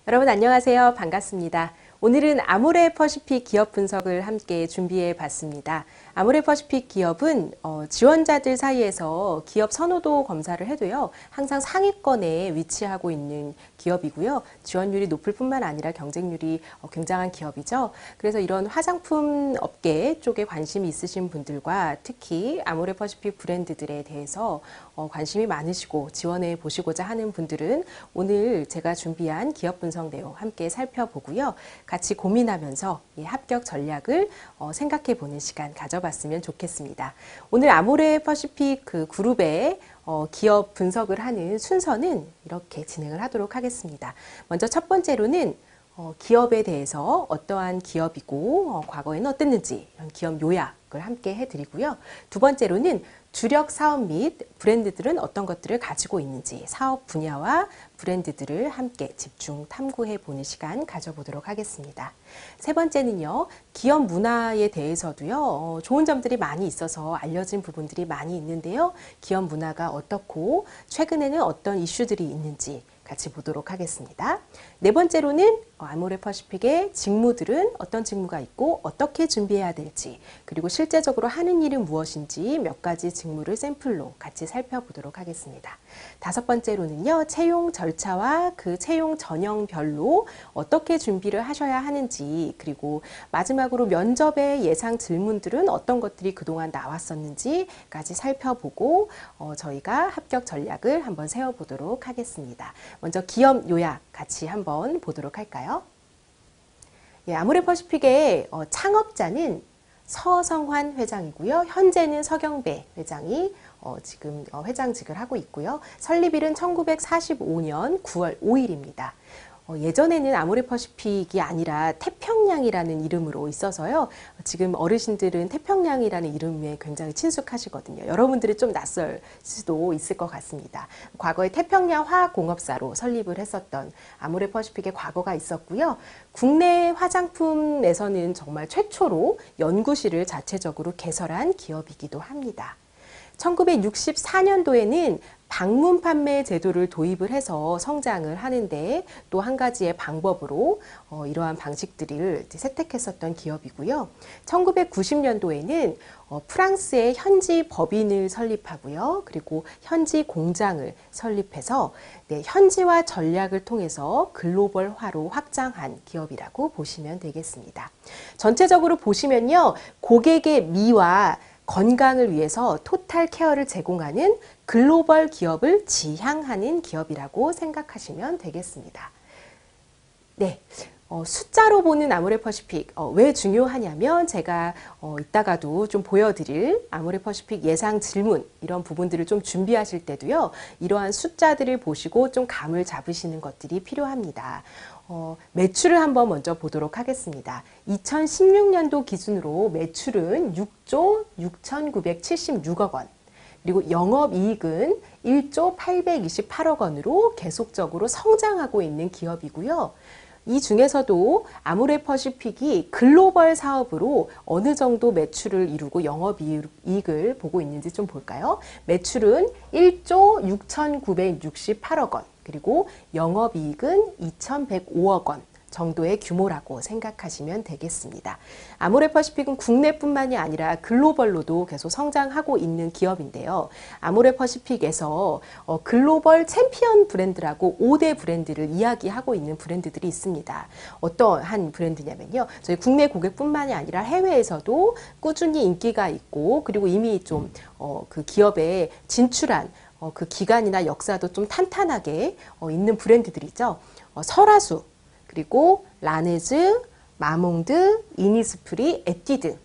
여러분 안녕하세요. 반갑습니다. 오늘은 아모레퍼시픽 기업 분석을 함께 준비해 봤습니다. 아모레퍼시픽 기업은 지원자들 사이에서 기업 선호도 검사를 해도요, 항상 상위권에 위치하고 있는 기업이고요. 지원율이 높을 뿐만 아니라 경쟁률이 굉장한 기업이죠. 그래서 이런 화장품 업계 쪽에 관심이 있으신 분들과 특히 아모레퍼시픽 브랜드들에 대해서 관심이 많으시고 지원해 보시고자 하는 분들은 오늘 제가 준비한 기업 분석 내용 함께 살펴보고요. 같이 고민하면서 합격 전략을 생각해 보는 시간 가져봤으면 좋겠습니다. 오늘 아모레퍼시픽 그 그룹의 기업 분석을 하는 순서는 이렇게 진행을 하도록 하겠습니다. 먼저 첫 번째로는 기업에 대해서 어떠한 기업이고 과거에는 어땠는지 이런 기업 요약을 함께 해드리고요. 두 번째로는 주력 사업 및 브랜드들은 어떤 것들을 가지고 있는지 사업 분야와 브랜드들을 함께 집중 탐구해 보는 시간 가져보도록 하겠습니다. 세 번째는요, 기업 문화에 대해서도요, 좋은 점들이 많이 있어서 알려진 부분들이 많이 있는데요. 기업 문화가 어떻고 최근에는 어떤 이슈들이 있는지 같이 보도록 하겠습니다. 네 번째로는 아모레퍼시픽의 직무들은 어떤 직무가 있고 어떻게 준비해야 될지, 그리고 실제적으로 하는 일은 무엇인지 몇 가지 직무를 샘플로 같이 살펴보도록 하겠습니다. 다섯 번째로는요, 채용 절차와 그 채용 전형별로 어떻게 준비를 하셔야 하는지, 그리고 마지막으로 면접의 예상 질문들은 어떤 것들이 그동안 나왔었는지까지 살펴보고 저희가 합격 전략을 한번 세워보도록 하겠습니다. 먼저 기업 요약 같이 한번 보도록 할까요? 아모레퍼시픽의 창업자는 서성환 회장이고요. 현재는 서경배 회장이 지금 회장직을 하고 있고요. 설립일은 1945년 9월 5일입니다. 예전에는 아모레퍼시픽이 아니라 태평양이라는 이름으로 있어서요. 지금 어르신들은 태평양이라는 이름에 굉장히 친숙하시거든요. 여러분들은 좀 낯설 수도 있을 것 같습니다. 과거에 태평양 화학공업사로 설립을 했었던 아모레퍼시픽의 과거가 있었고요. 국내 화장품에서는 정말 최초로 연구실을 자체적으로 개설한 기업이기도 합니다. 1964년도에는 방문 판매 제도를 도입을 해서 성장을 하는데 또 한 가지의 방법으로 이러한 방식들을 채택했었던 기업이고요. 1990년도에는 프랑스의 현지 법인을 설립하고요. 그리고 현지 공장을 설립해서 현지화 전략을 통해서 글로벌화로 확장한 기업이라고 보시면 되겠습니다. 전체적으로 보시면요, 고객의 미와 건강을 위해서 토탈 케어를 제공하는 글로벌 기업을 지향하는 기업이라고 생각하시면 되겠습니다. 네, 숫자로 보는 아모레퍼시픽 왜 중요하냐면 제가 이따가도 좀 보여드릴 아모레퍼시픽 예상 질문 이런 부분들을 좀 준비하실 때도요, 이러한 숫자들을 보시고 좀 감을 잡으시는 것들이 필요합니다. 매출을 한번 먼저 보도록 하겠습니다. 2016년도 기준으로 매출은 6조 6,976억 원, 그리고 영업이익은 1조 828억 원으로 계속적으로 성장하고 있는 기업이고요. 이 중에서도 아모레퍼시픽이 글로벌 사업으로 어느 정도 매출을 이루고 영업이익을 보고 있는지 좀 볼까요? 매출은 1조 6,968억 원, 그리고 영업이익은 2,105억 원 정도의 규모라고 생각하시면 되겠습니다. 아모레퍼시픽은 국내뿐만이 아니라 글로벌로도 계속 성장하고 있는 기업인데요. 아모레퍼시픽에서 글로벌 챔피언 브랜드라고 5대 브랜드를 이야기하고 있는 브랜드들이 있습니다. 어떠한 브랜드냐면요, 저희 국내 고객뿐만이 아니라 해외에서도 꾸준히 인기가 있고, 그리고 이미 좀 그 기업에 진출한 그 기간이나 역사도 좀 탄탄하게 있는 브랜드들이죠. 설화수, 그리고 라네즈, 마몽드, 이니스프리, 에뛰드,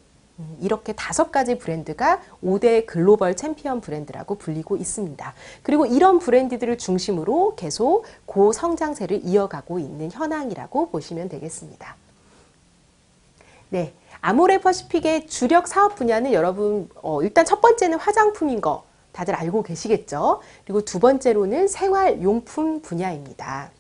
이렇게 5가지 브랜드가 5대 글로벌 챔피언 브랜드라고 불리고 있습니다. 그리고 이런 브랜드들을 중심으로 계속 고성장세를 이어가고 있는 현황이라고 보시면 되겠습니다. 네, 아모레퍼시픽의 주력 사업 분야는 여러분 일단 첫 번째는 화장품인 거 다들 알고 계시겠죠? 그리고 두 번째로는 생활용품 분야입니다.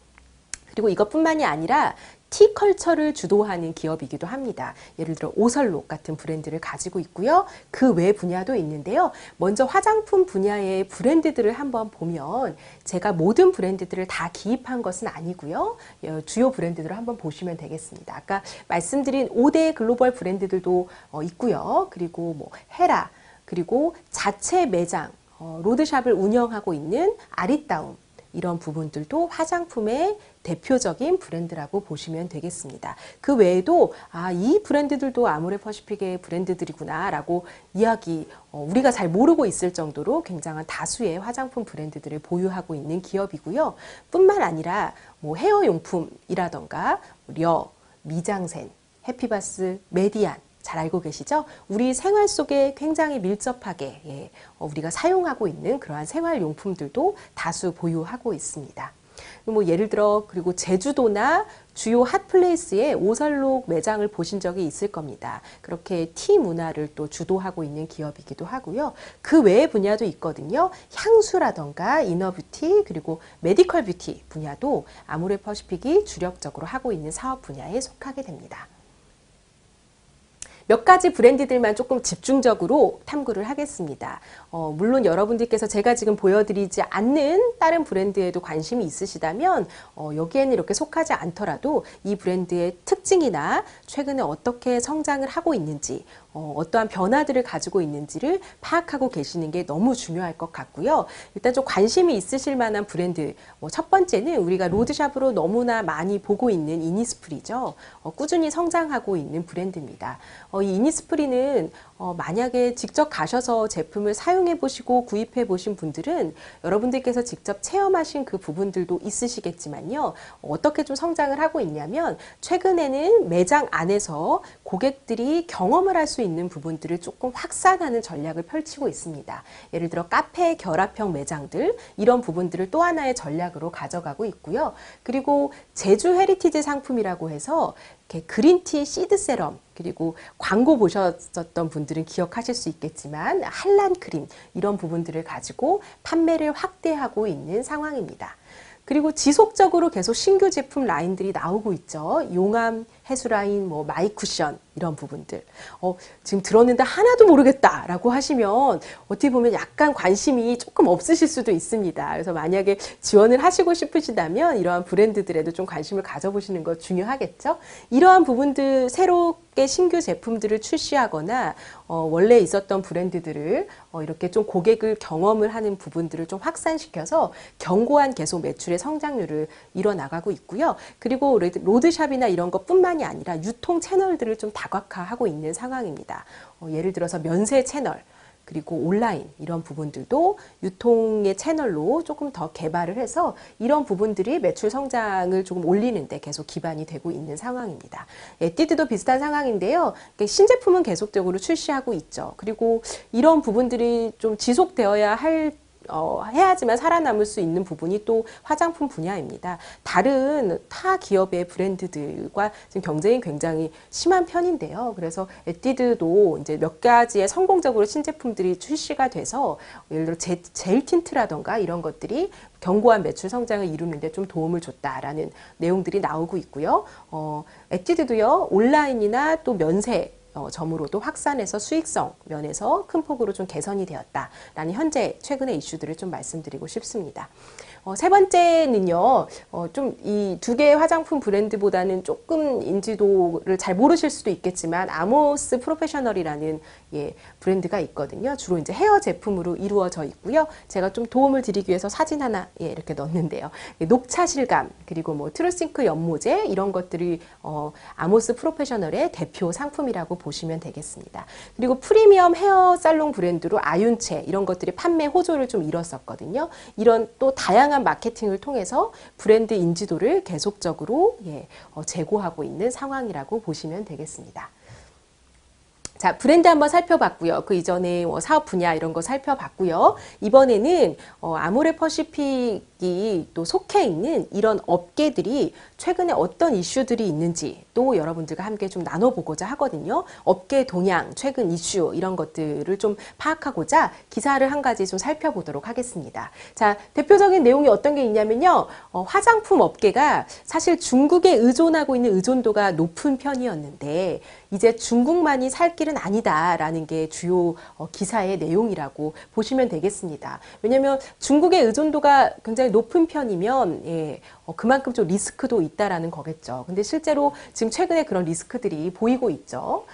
그리고 이것뿐만이 아니라 티컬처를 주도하는 기업이기도 합니다. 예를 들어 오설록 같은 브랜드를 가지고 있고요. 그 외 분야도 있는데요. 먼저 화장품 분야의 브랜드들을 한번 보면 제가 모든 브랜드들을 다 기입한 것은 아니고요. 주요 브랜드들을 한번 보시면 되겠습니다. 아까 말씀드린 5대 글로벌 브랜드들도 있고요. 그리고 뭐 헤라, 그리고 자체 매장, 로드샵을 운영하고 있는 아리따움, 이런 부분들도 화장품의 대표적인 브랜드라고 보시면 되겠습니다. 그 외에도 이 브랜드들도 아모레퍼시픽의 브랜드들이구나 라고 우리가 잘 모르고 있을 정도로 굉장한 다수의 화장품 브랜드들을 보유하고 있는 기업이고요. 뿐만 아니라 뭐 헤어용품이라던가 려, 미장센, 해피바스, 메디안 잘 알고 계시죠? 우리 생활 속에 굉장히 밀접하게 우리가 사용하고 있는 그러한 생활용품들도 다수 보유하고 있습니다. 뭐 예를 들어 그리고 제주도나 주요 핫플레이스에 오설록 매장을 보신 적이 있을 겁니다. 그렇게 티 문화를 또 주도하고 있는 기업이기도 하고요. 그 외의 분야도 있거든요. 향수라던가 이너뷰티 그리고 메디컬 뷰티 분야도 아모레퍼시픽이 주력적으로 하고 있는 사업 분야에 속하게 됩니다. 몇 가지 브랜드들만 조금 집중적으로 탐구를 하겠습니다. 물론 여러분들께서 제가 지금 보여드리지 않는 다른 브랜드에도 관심이 있으시다면 여기에는 이렇게 속하지 않더라도 이 브랜드의 특징이나 최근에 어떻게 성장을 하고 있는지 어떠한 변화들을 가지고 있는지를 파악하고 계시는 게 너무 중요할 것 같고요. 일단 좀 관심이 있으실 만한 브랜드 첫 번째는 우리가 로드샵으로 너무나 많이 보고 있는 이니스프리죠. 꾸준히 성장하고 있는 브랜드입니다. 이 이니스프리는 만약에 직접 가셔서 제품을 사용해 보시고 구입해 보신 분들은 여러분들께서 직접 체험하신 그 부분들도 있으시겠지만요. 어떻게 좀 성장을 하고 있냐면 최근에는 매장 안에서 고객들이 경험을 할 수 있는 부분들을 조금 확산하는 전략을 펼치고 있습니다. 예를 들어 카페 결합형 매장들 이런 부분들을 또 하나의 전략으로 가져가고 있고요. 그리고 제주 헤리티지 상품이라고 해서 이렇게 그린티 시드 세럼 그리고 광고 보셨던 분들은 기억하실 수 있겠지만 한란 크림 이런 부분들을 가지고 판매를 확대하고 있는 상황입니다. 그리고 지속적으로 계속 신규 제품 라인들이 나오고 있죠. 용암 해수 라인, 뭐 마이쿠션 이런 부분들. 지금 들었는데 하나도 모르겠다라고 하시면 어떻게 보면 약간 관심이 조금 없으실 수도 있습니다. 그래서 만약에 지원을 하시고 싶으시다면 이러한 브랜드들에도 좀 관심을 가져보시는 거 중요하겠죠. 이러한 부분들 새롭게 신규 제품들을 출시하거나 원래 있었던 브랜드들을 이렇게 좀 고객을 경험을 하는 부분들을 좀 확산시켜서 견고한 계속 매출의 성장률을 이뤄나가고 있고요. 그리고 로드샵이나 이런 것뿐만이 아니라 유통 채널들을 좀 다각화하고 있는 상황입니다. 예를 들어서 면세 채널 그리고 온라인 이런 부분들도 유통의 채널로 조금 더 개발을 해서 이런 부분들이 매출 성장을 조금 올리는 데 계속 기반이 되고 있는 상황입니다. 에뛰드도 비슷한 상황인데요. 신제품은 계속적으로 출시하고 있죠. 그리고 이런 부분들이 좀 지속되어야 해야지만 살아남을 수 있는 부분이 또 화장품 분야입니다. 다른 타 기업의 브랜드들과 지금 경쟁이 굉장히 심한 편인데요. 그래서 에뛰드도 이제 몇 가지의 성공적으로 신제품들이 출시가 돼서 예를 들어 젤 틴트라던가 이런 것들이 견고한 매출 성장을 이루는데 좀 도움을 줬다라는 내용들이 나오고 있고요. 에뛰드도요 온라인이나 또 면세 점으로도 확산해서 수익성 면에서 큰 폭으로 좀 개선이 되었다라는 현재 최근의 이슈들을 좀 말씀드리고 싶습니다. 세 번째는요, 좀 이 두 개의 화장품 브랜드보다는 조금 인지도를 잘 모르실 수도 있겠지만 아모스 프로페셔널이라는 브랜드가 있거든요. 주로 이제 헤어 제품으로 이루어져 있고요. 제가 좀 도움을 드리기 위해서 사진 하나 이렇게 넣었는데요. 녹차 실감 그리고 뭐 트루싱크 연모제 이런 것들이 아모스 프로페셔널의 대표 상품이라고 보시면 되겠습니다. 그리고 프리미엄 헤어 살롱 브랜드로 아윤체 이런 것들이 판매 호조를 좀 이뤘었거든요. 이런 또 다양한 마케팅을 통해서 브랜드 인지도를 계속적으로 제고하고 있는 상황이라고 보시면 되겠습니다. 자, 브랜드 한번 살펴봤고요. 그 이전에 사업 분야 이런 거 살펴봤고요. 이번에는 아모레퍼시픽이 또 속해 있는 이런 업계들이 최근에 어떤 이슈들이 있는지 또 여러분들과 함께 좀 나눠보고자 하거든요. 업계 동향, 최근 이슈 이런 것들을 좀 파악하고자 기사를 한 가지 좀 살펴보도록 하겠습니다. 자, 대표적인 내용이 어떤 게 있냐면요. 화장품 업계가 사실 중국에 의존하고 있는 의존도가 높은 편이었는데 이제 중국만이 살 길은 아니다라는 게 주요 기사의 내용이라고 보시면 되겠습니다. 왜냐하면 중국의 의존도가 굉장히 높은 편이면 그만큼 좀 리스크도 있다라는 거겠죠. 근데 실제로 지금 최근에 그런 리스크들이 보이고 있죠.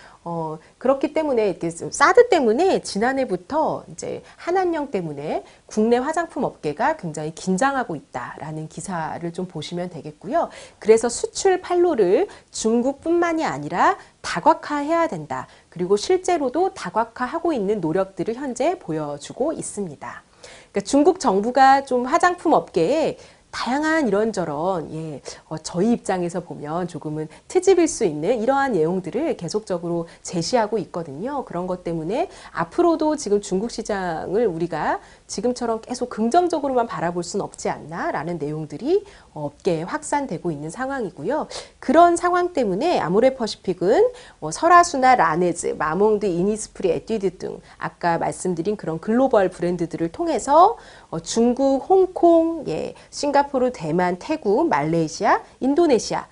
그렇기 때문에 이렇게 사드 때문에 지난해부터 이제 한한령 때문에 국내 화장품 업계가 굉장히 긴장하고 있다라는 기사를 좀 보시면 되겠고요. 그래서 수출 판로를 중국뿐만이 아니라 다각화해야 된다. 그리고 실제로도 다각화하고 있는 노력들을 현재 보여주고 있습니다. 그러니까 중국 정부가 좀 화장품 업계에 다양한 이런저런 저희 입장에서 보면 조금은 트집일 수 있는 이러한 내용들을 계속적으로 제시하고 있거든요. 그런 것 때문에 앞으로도 지금 중국 시장을 우리가 지금처럼 계속 긍정적으로만 바라볼 수는 없지 않나라는 내용들이 업계에 확산되고 있는 상황이고요. 그런 상황 때문에 아모레퍼시픽은 설화수나 라네즈, 마몽드, 이니스프리, 에뛰드 등 아까 말씀드린 그런 글로벌 브랜드들을 통해서 중국, 홍콩, 싱가포르, 대만, 태국, 말레이시아, 인도네시아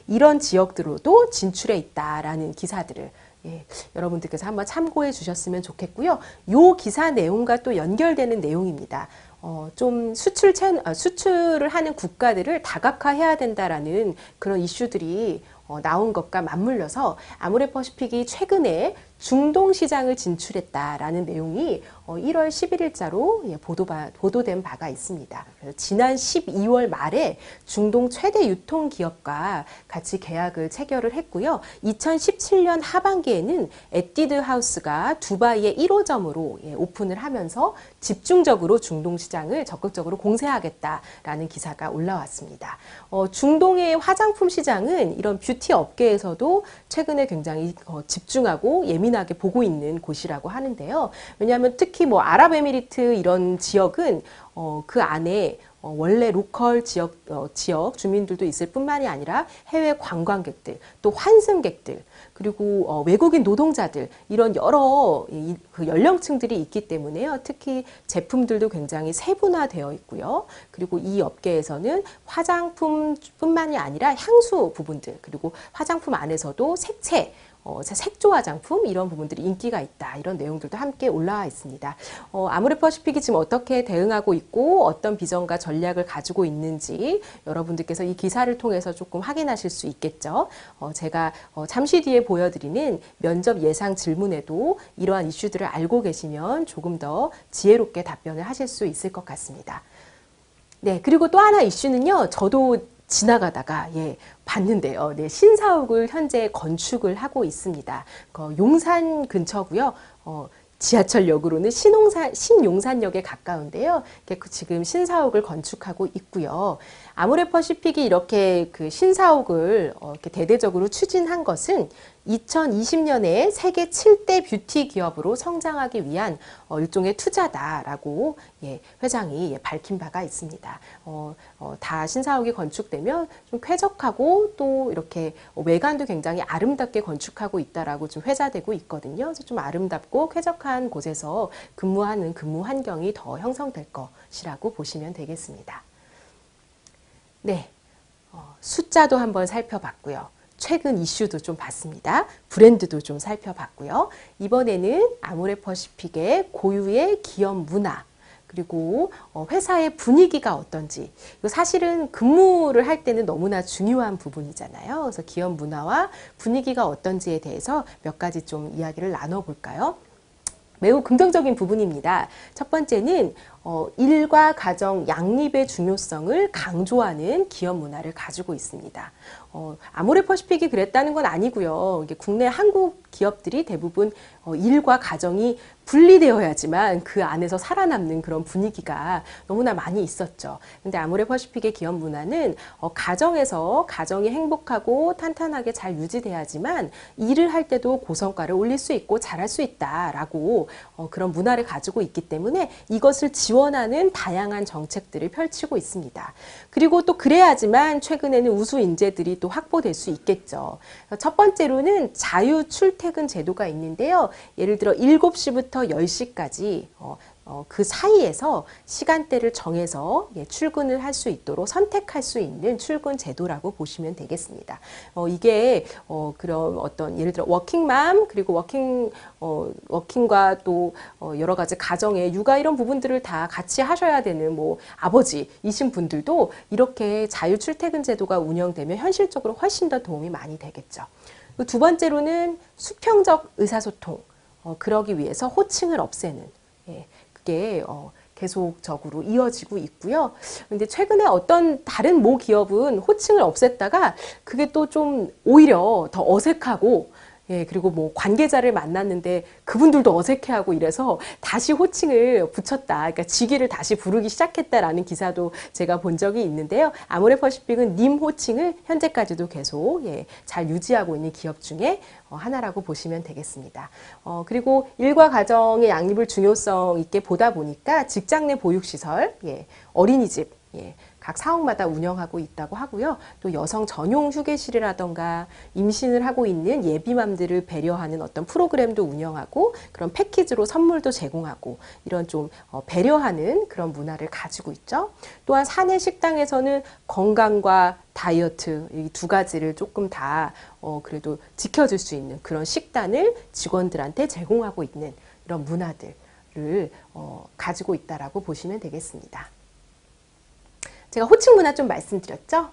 이런 지역들로도 진출해 있다라는 기사들을 여러분들께서 한번 참고해 주셨으면 좋겠고요. 요 기사 내용과 또 연결되는 내용입니다. 좀 수출을 하는 국가들을 다각화해야 된다라는 그런 이슈들이 나온 것과 맞물려서 아모레퍼시픽이 최근에 중동 시장을 진출했다라는 내용이 1월 11일자로 보도된 바가 있습니다. 그래서 지난 12월 말에 중동 최대 유통기업과 같이 계약을 체결을 했고요. 2017년 하반기에는 에뛰드 하우스가 두바이의 1호점으로 오픈을 하면서 집중적으로 중동 시장을 적극적으로 공세하겠다라는 기사가 올라왔습니다. 중동의 화장품 시장은 이런 뷰티 업계에서도 최근에 굉장히 집중하고 예민하게 보고 있는 곳이라고 하는데요. 왜냐하면 특히 뭐 아랍에미리트 이런 지역은 그 안에 원래 로컬 지역 주민들도 있을 뿐만이 아니라 해외 관광객들, 또 환승객들, 그리고 외국인 노동자들 이런 여러 그 연령층들이 있기 때문에요. 특히 제품들도 굉장히 세분화되어 있고요. 그리고 이 업계에서는 화장품뿐만이 아니라 향수 부분들, 그리고 화장품 안에서도 색채, 색조 화장품 이런 부분들이 인기가 있다. 이런 내용들도 함께 올라와 있습니다. 아모레퍼시픽이 지금 어떻게 대응하고 있고 어떤 비전과 전략을 가지고 있는지 여러분들께서 이 기사를 통해서 조금 확인하실 수 있겠죠. 제가 잠시 뒤에 보여드리는 면접 예상 질문에도 이러한 이슈들을 알고 계시면 조금 더 지혜롭게 답변을 하실 수 있을 것 같습니다. 네, 그리고 또 하나 이슈는요. 저도 지나가다가 봤는데요. 신사옥을 현재 건축을 하고 있습니다. 용산 근처고요. 지하철역으로는 신용산역에 가까운데요. 지금 신사옥을 건축하고 있고요. 아모레퍼시픽이 이렇게 그 신사옥을 이렇게 대대적으로 추진한 것은 2020년에 세계 7대 뷰티 기업으로 성장하기 위한 일종의 투자다라고 회장이 밝힌 바가 있습니다. 다 신사옥이 건축되면 좀 쾌적하고 또 이렇게 외관도 굉장히 아름답게 건축하고 있다라고 좀 회자되고 있거든요. 그래서 좀 아름답고 쾌적한 곳에서 근무하는 근무 환경이 더 형성될 것이라고 보시면 되겠습니다. 네, 숫자도 한번 살펴봤고요. 최근 이슈도 좀 봤습니다. 브랜드도 좀 살펴봤고요. 이번에는 아모레퍼시픽의 고유의 기업 문화, 그리고 회사의 분위기가 어떤지, 사실은 근무를 할 때는 너무나 중요한 부분이잖아요. 그래서 기업 문화와 분위기가 어떤지에 대해서 몇 가지 좀 이야기를 나눠볼까요? 매우 긍정적인 부분입니다. 첫 번째는 일과 가정 양립의 중요성을 강조하는 기업 문화를 가지고 있습니다. 아모레퍼시픽이 그랬다는 건 아니고요. 이게 국내 한국 기업들이 대부분 일과 가정이 분리되어야지만 그 안에서 살아남는 그런 분위기가 너무나 많이 있었죠. 근데 아모레퍼시픽의 기업 문화는 가정에서 가정이 행복하고 탄탄하게 잘 유지돼야지만 일을 할 때도 고성과를 올릴 수 있고 잘할 수 있다라고 그런 문화를 가지고 있기 때문에 이것을 지원하는 다양한 정책들을 펼치고 있습니다. 그리고 또 그래야지만 최근에는 우수 인재들이 또 확보될 수 있겠죠. 첫 번째로는 자유 출퇴근 제도가 있는데요. 예를 들어 7시부터 10시까지 그 사이에서 시간대를 정해서 출근을 할 수 있도록 선택할 수 있는 출근 제도라고 보시면 되겠습니다. 이게 그런 어떤 예를 들어 워킹맘 그리고 워킹과 또 여러 가지 가정의 육아 이런 부분들을 다 같이 하셔야 되는 뭐 아버지이신 분들도 이렇게 자유 출퇴근 제도가 운영되면 현실적으로 훨씬 더 도움이 많이 되겠죠. 두 번째로는 수평적 의사소통. 그러기 위해서 호칭을 없애는. 그게 계속적으로 이어지고 있고요. 근데 최근에 어떤 다른 모 기업은 호칭을 없앴다가 그게 또 좀 오히려 더 어색하고 그리고 뭐 관계자를 만났는데 그분들도 어색해하고 이래서 다시 호칭을 붙였다. 그러니까 직위를 다시 부르기 시작했다라는 기사도 제가 본 적이 있는데요. 아모레퍼시픽은 님 호칭을 현재까지도 계속 잘 유지하고 있는 기업 중에 하나라고 보시면 되겠습니다. 그리고 일과 가정의 양립을 중요성 있게 보다 보니까 직장 내 보육시설, 어린이집, 각 사옥마다 운영하고 있다고 하고요. 또 여성 전용 휴게실이라던가 임신을 하고 있는 예비맘들을 배려하는 어떤 프로그램도 운영하고 그런 패키지로 선물도 제공하고 이런 좀 배려하는 그런 문화를 가지고 있죠. 또한 사내 식당에서는 건강과 다이어트 이 두 가지를 조금 다 그래도 지켜줄 수 있는 그런 식단을 직원들한테 제공하고 있는 이런 문화들을 가지고 있다라고 보시면 되겠습니다. 제가 호칭 문화 좀 말씀드렸죠.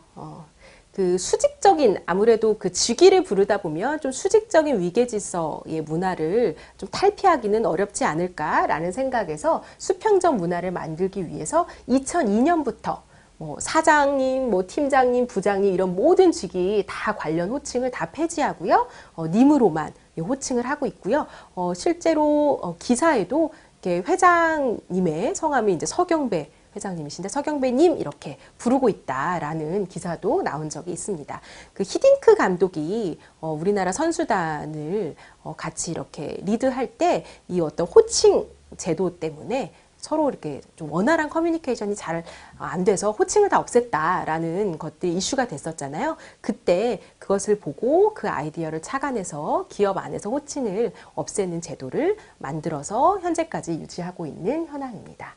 그 수직적인 아무래도 그 직위를 부르다 보면 좀 수직적인 위계질서의 문화를 좀 탈피하기는 어렵지 않을까라는 생각에서 수평적 문화를 만들기 위해서 2002년부터 뭐 사장님, 뭐 팀장님, 부장님 이런 모든 직위 다 관련 호칭을 다 폐지하고요. 님으로만 호칭을 하고 있고요. 실제로 기사에도 이렇게 회장님의 성함이 이제 서경배 회장님이신데 서경배님 이렇게 부르고 있다라는 기사도 나온 적이 있습니다. 그 히딩크 감독이 우리나라 선수단을 같이 이렇게 리드할 때 이 어떤 호칭 제도 때문에 서로 이렇게 좀 원활한 커뮤니케이션이 잘 안 돼서 호칭을 다 없앴다라는 것들이 이슈가 됐었잖아요. 그때 그것을 보고 그 아이디어를 착안해서 기업 안에서 호칭을 없애는 제도를 만들어서 현재까지 유지하고 있는 현황입니다.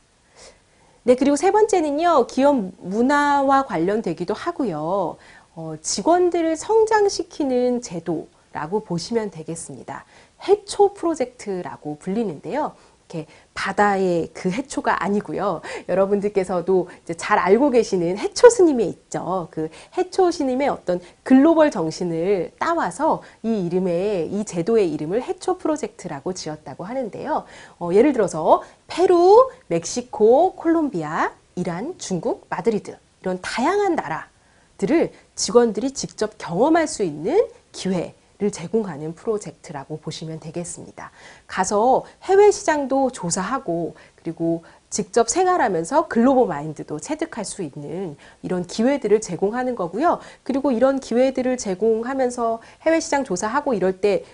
네, 그리고 세 번째는요, 기업 문화와 관련되기도 하고요. 직원들을 성장시키는 제도라고 보시면 되겠습니다. 해초 프로젝트라고 불리는데요. 이렇게 바다의 그 해초가 아니고요. 여러분들께서도 이제 잘 알고 계시는 해초 스님이 있죠. 그 해초 스님의 어떤 글로벌 정신을 따와서 이 제도의 이름을 해초 프로젝트라고 지었다고 하는데요. 예를 들어서 페루, 멕시코, 콜롬비아, 이란, 중국, 마드리드 이런 다양한 나라들을 직원들이 직접 경험할 수 있는 기회 를 제공하는 프로젝트라고 보시면 되겠습니다. 가서 해외 시장도 조사하고 그리고 직접 생활하면서 글로벌 마인드도 체득할 수 있는 이런 기회들을 제공하는 거고요. 그리고 이런 기회들을 제공하면서 해외 시장 조사하고 이럴 때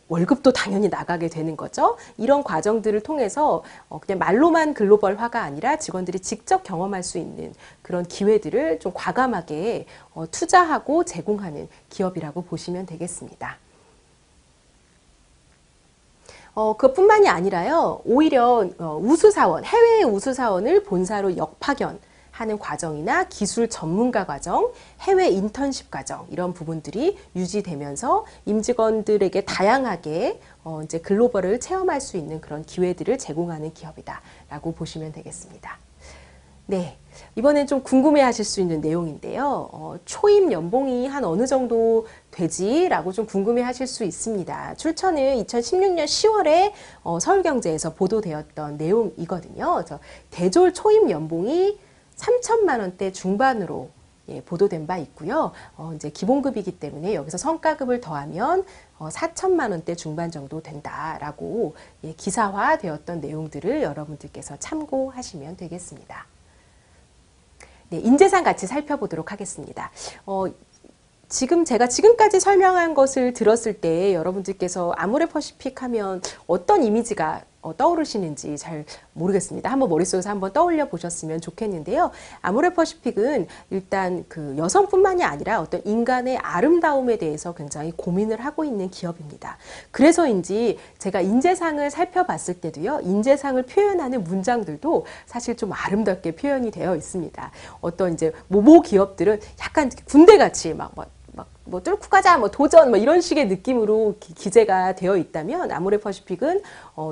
월급도 당연히 나가게 되는 거죠. 이런 과정들을 통해서 그냥 말로만 글로벌화가 아니라 직원들이 직접 경험할 수 있는 그런 기회들을 좀 과감하게 투자하고 제공하는 기업이라고 보시면 되겠습니다. 그것뿐만이 아니라요, 오히려 우수사원, 해외의 우수사원을 본사로 역파견하는 과정이나 기술 전문가 과정, 해외 인턴십 과정 이런 부분들이 유지되면서 임직원들에게 다양하게 이제 글로벌을 체험할 수 있는 그런 기회들을 제공하는 기업이다라고 보시면 되겠습니다. 네, 이번엔 좀 궁금해하실 수 있는 내용인데요. 초임 연봉이 한 어느 정도 되지라고 좀 궁금해하실 수 있습니다. 출처는 2016년 10월에 서울경제에서 보도되었던 내용이거든요. 그래서 대졸 초임 연봉이 3천만 원대 중반으로 보도된 바 있고요. 이제 기본급이기 때문에 여기서 성과급을 더하면 4천만 원대 중반 정도 된다라고 기사화되었던 내용들을 여러분들께서 참고하시면 되겠습니다. 네, 인재상 같이 살펴보도록 하겠습니다. 제가 지금까지 설명한 것을 들었을 때 여러분들께서 아모레퍼시픽 하면 어떤 이미지가 떠오르시는지 잘 모르겠습니다. 한번 머릿속에서 한번 떠올려 보셨으면 좋겠는데요. 아모레퍼시픽은 일단 그 여성뿐만이 아니라 어떤 인간의 아름다움에 대해서 굉장히 고민을 하고 있는 기업입니다. 그래서인지 제가 인재상을 살펴봤을 때도요, 인재상을 표현하는 문장들도 사실 좀 아름답게 표현이 되어 있습니다. 어떤 이제 모모 기업들은 약간 군대같이 뭐 뚫고 가자, 뭐 도전, 뭐 이런 식의 느낌으로 기재가 되어 있다면 아모레퍼시픽은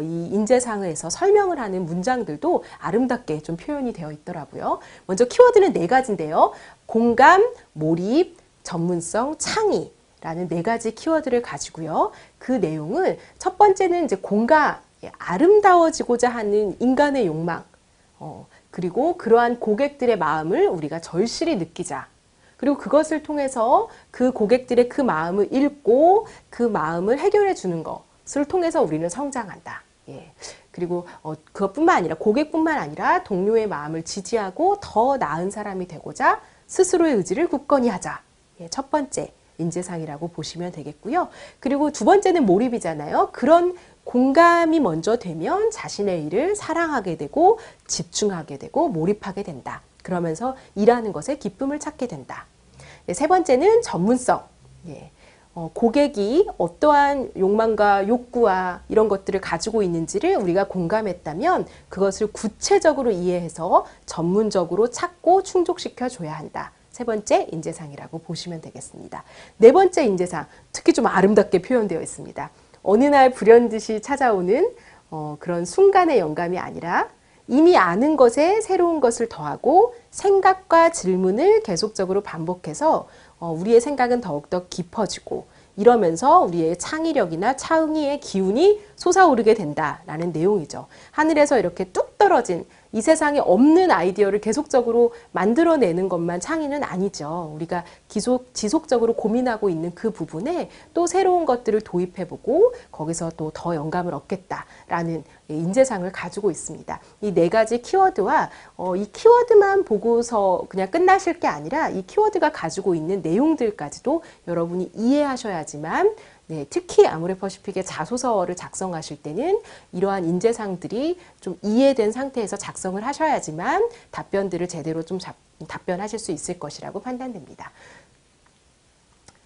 이 인재상에서 설명을 하는 문장들도 아름답게 좀 표현이 되어 있더라고요. 먼저 키워드는 4가지인데요. 공감, 몰입, 전문성, 창의라는 4가지 키워드를 가지고요. 그 내용을 첫 번째는 이제 공감, 아름다워지고자 하는 인간의 욕망, 그리고 그러한 고객들의 마음을 우리가 절실히 느끼자. 그리고 그것을 통해서 그 고객들의 그 마음을 읽고 그 마음을 해결해 주는 것을 통해서 우리는 성장한다. 예. 그리고 그것뿐만 아니라 고객뿐만 아니라 동료의 마음을 지지하고 더 나은 사람이 되고자 스스로의 의지를 굳건히 하자. 예. 첫 번째 인재상이라고 보시면 되겠고요. 그리고 두 번째는 몰입이잖아요. 그런 공감이 먼저 되면 자신의 일을 사랑하게 되고 집중하게 되고 몰입하게 된다. 그러면서 일하는 것에 기쁨을 찾게 된다. 네, 세 번째는 전문성. 예. 고객이 어떠한 욕망과 욕구와 이런 것들을 가지고 있는지를 우리가 공감했다면 그것을 구체적으로 이해해서 전문적으로 찾고 충족시켜 줘야 한다. 세 번째 인재상이라고 보시면 되겠습니다. 네 번째 인재상, 특히 좀 아름답게 표현되어 있습니다. 어느 날 불현듯이 찾아오는 그런 순간의 영감이 아니라 이미 아는 것에 새로운 것을 더하고 생각과 질문을 계속적으로 반복해서 우리의 생각은 더욱더 깊어지고 이러면서 우리의 창의력이나 창의의 기운이 솟아오르게 된다라는 내용이죠. 하늘에서 이렇게 뚝 떨어진 이 세상에 없는 아이디어를 계속적으로 만들어내는 것만 창의는 아니죠. 우리가 지속적으로 고민하고 있는 그 부분에 또 새로운 것들을 도입해보고 거기서 또 더 영감을 얻겠다라는 인재상을 가지고 있습니다. 이 4가지 키워드와 이 키워드만 보고서 그냥 끝나실 게 아니라 이 키워드가 가지고 있는 내용들까지도 여러분이 이해하셔야지만 네, 특히 아모레퍼시픽의 자소서를 작성하실 때는 이러한 인재상들이 좀 이해된 상태에서 작성을 하셔야지만 답변들을 제대로 좀 답변하실 수 있을 것이라고 판단됩니다.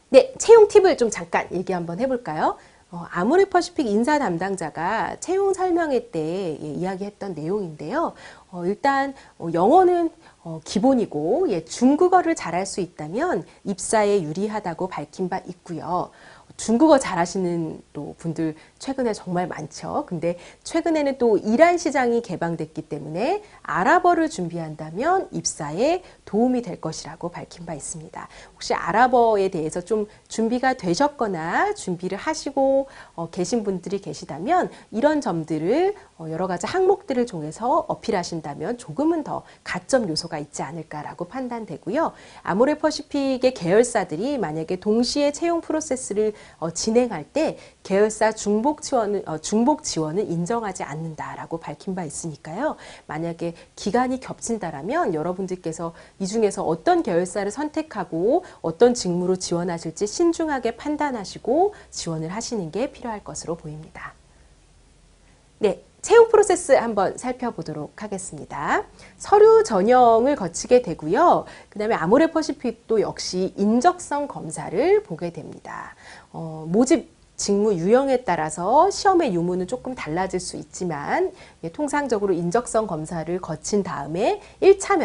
네, 채용 팁을 좀 잠깐 얘기 한번 해볼까요? 아모레퍼시픽 인사 담당자가 채용 설명회 때 이야기했던 내용인데요. 일단 영어는 기본이고 중국어를 잘할 수 있다면 입사에 유리하다고 밝힌 바 있고요. 중국어 잘하시는 또 분들 최근에 정말 많죠. 근데 최근에는 또 이란 시장이 개방됐기 때문에 아랍어를 준비한다면 입사에 도움이 될 것이라고 밝힌 바 있습니다. 혹시 아랍어에 대해서 좀 준비가 되셨거나 준비를 하시고 계신 분들이 계시다면 이런 점들을 여러 가지 항목들을 통해서 어필하신다면 조금은 더 가점 요소가 있지 않을까라고 판단되고요. 아모레퍼시픽의 계열사들이 만약에 동시에 채용 프로세스를 진행할 때 계열사 중복 지원은 인정하지 않는다라고 밝힌 바 있으니까요. 만약에 기간이 겹친다라면 여러분들께서 이 중에서 어떤 계열사를 선택하고 어떤 직무로 지원하실지 신중하게 판단하시고 지원을 하시는 게 필요할 것으로 보입니다. 네. 채용 프로세스 한번 살펴보도록 하겠습니다. 서류 전형을 거치게 되고요. 그 다음에 아모레퍼시픽도 역시 인적성 검사를 보게 됩니다. 모집 직무 유형에 따라서 시험의 유무는 조금 달라질 수 있지만 통상적으로 인적성 검사를 거친 다음에 1차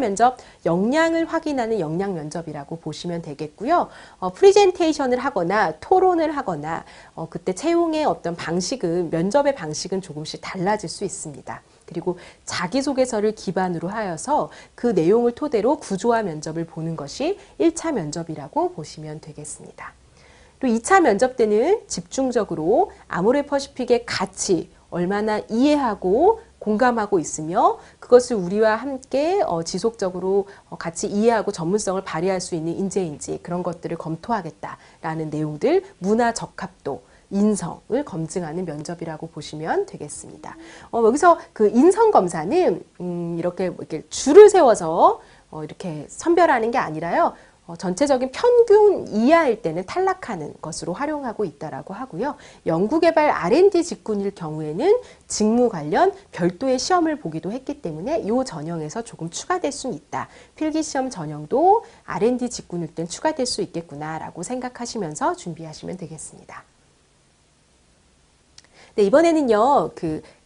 면접 역량을 확인하는 역량 면접이라고 보시면 되겠고요. 프리젠테이션을 하거나 토론을 하거나 그때 채용의 어떤 방식은 면접의 방식은 조금씩 달라질 수 있습니다. 그리고 자기소개서를 기반으로 하여서 그 내용을 토대로 구조화 면접을 보는 것이 1차 면접이라고 보시면 되겠습니다. 또 2차 면접 때는 집중적으로 아모레퍼시픽의 가치 얼마나 이해하고 공감하고 있으며 그것을 우리와 함께 지속적으로 같이 이해하고 전문성을 발휘할 수 있는 인재인지 그런 것들을 검토하겠다라는 내용들, 문화 적합도, 인성을 검증하는 면접이라고 보시면 되겠습니다. 여기서 그 인성 검사는 이렇게 줄을 세워서 이렇게 선별하는 게 아니라요. 전체적인 평균 이하일 때는 탈락하는 것으로 활용하고 있다라고 하고요. 연구개발 R&D 직군일 경우에는 직무 관련 별도의 시험을 보기도 했기 때문에 이 전형에서 조금 추가될 수는 있다. 필기시험 전형도 R&D 직군일 땐 추가될 수 있겠구나라고 생각하시면서 준비하시면 되겠습니다. 네, 이번에는요,